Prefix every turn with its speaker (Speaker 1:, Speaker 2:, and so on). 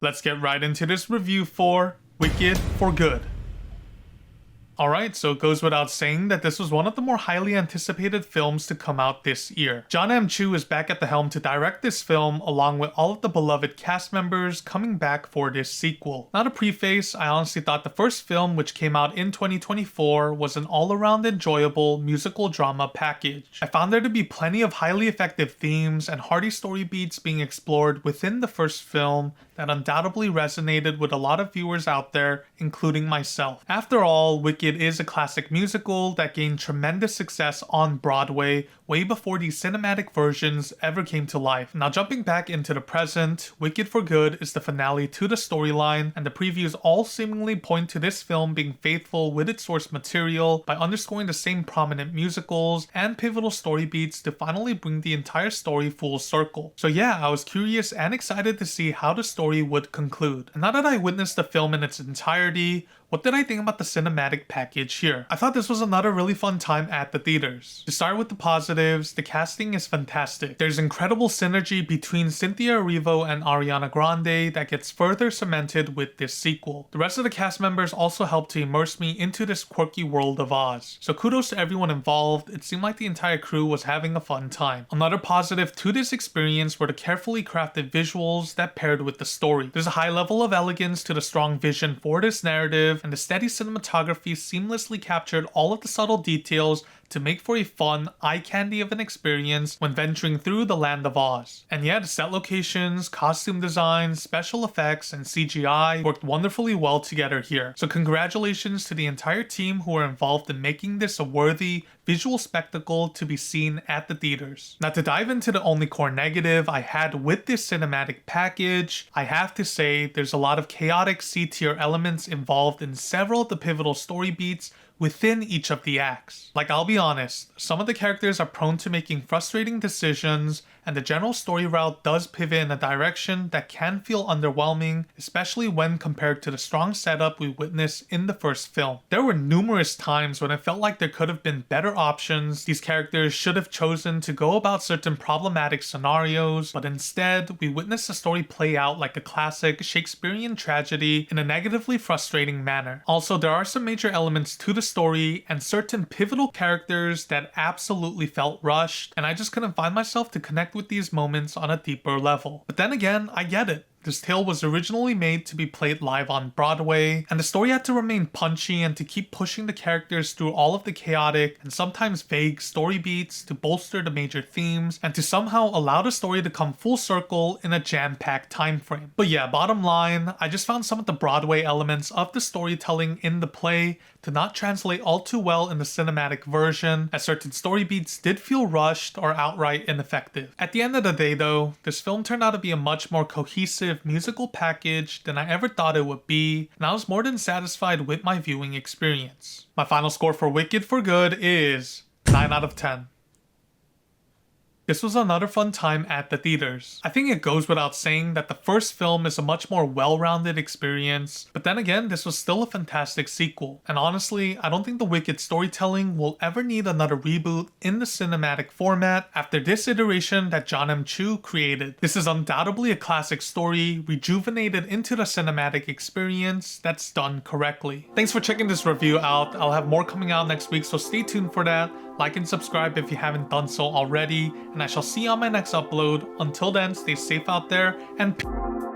Speaker 1: Let's get right into this review for Wicked for Good. Alright, so it goes without saying that this was one of the more highly anticipated films to come out this year. John M. Chu is back at the helm to direct this film, along with all of the beloved cast members coming back for this sequel. Now to preface, I honestly thought the first film, which came out in 2024, was an all-around enjoyable musical drama package. I found there to be plenty of highly effective themes and hearty story beats being explored within the first film that undoubtedly resonated with a lot of viewers out there, including myself. After all, Wicked is a classic musical that gained tremendous success on Broadway way before these cinematic versions ever came to life. Now jumping back into the present, Wicked for Good is the finale to the storyline, and the previews all seemingly point to this film being faithful with its source material by underscoring the same prominent musicals and pivotal story beats to finally bring the entire story full circle. So yeah, I was curious and excited to see how the story would conclude. And now that I witnessed the film in its entirety, what did I think about the cinematic package here? I thought this was another really fun time at the theaters. To start with the positives, the casting is fantastic. There's incredible synergy between Cynthia Erivo and Ariana Grande that gets further cemented with this sequel. The rest of the cast members also helped to immerse me into this quirky world of Oz. So kudos to everyone involved. It seemed like the entire crew was having a fun time. Another positive to this experience were the carefully crafted visuals that paired with the story. There's a high level of elegance to the strong vision for this narrative, and the steady cinematography seamlessly captured all of the subtle details to make for a fun, eye candy of an experience when venturing through the land of Oz. And yeah, the set locations, costume designs, special effects, and CGI worked wonderfully well together here. So congratulations to the entire team who were involved in making this a worthy visual spectacle to be seen at the theaters. Now to dive into the only core negative I had with this cinematic package, I have to say there's a lot of chaotic C-tier elements involved in several of the pivotal story beats within each of the acts. Like, I'll be honest, some of the characters are prone to making frustrating decisions, and the general story route does pivot in a direction that can feel underwhelming, especially when compared to the strong setup we witnessed in the first film. There were numerous times when it felt like there could have been better options. These characters should have chosen to go about certain problematic scenarios, but instead, we witnessed the story play out like a classic Shakespearean tragedy in a negatively frustrating manner. Also, there are some major elements to the story and certain pivotal characters that absolutely felt rushed, and I just couldn't find myself to connect with these moments on a deeper level. But then again, I get it. This tale was originally made to be played live on Broadway, and the story had to remain punchy and to keep pushing the characters through all of the chaotic and sometimes vague story beats to bolster the major themes and to somehow allow the story to come full circle in a jam-packed time frame. But yeah, bottom line, I just found some of the Broadway elements of the storytelling in the play to not translate all too well in the cinematic version, as certain story beats did feel rushed or outright ineffective. At the end of the day though, this film turned out to be a much more cohesive musical package than I ever thought it would be, and I was more than satisfied with my viewing experience. My final score for Wicked for Good is 9 out of 10. This was another fun time at the theaters. I think it goes without saying that the first film is a much more well-rounded experience, but then again, this was still a fantastic sequel. And honestly, I don't think the Wicked storytelling will ever need another reboot in the cinematic format after this iteration that John M. Chu created. This is undoubtedly a classic story, rejuvenated into the cinematic experience that's done correctly. Thanks for checking this review out. I'll have more coming out next week, so stay tuned for that. Like and subscribe if you haven't done so already, and I shall see you on my next upload. Until then, stay safe out there, and peace.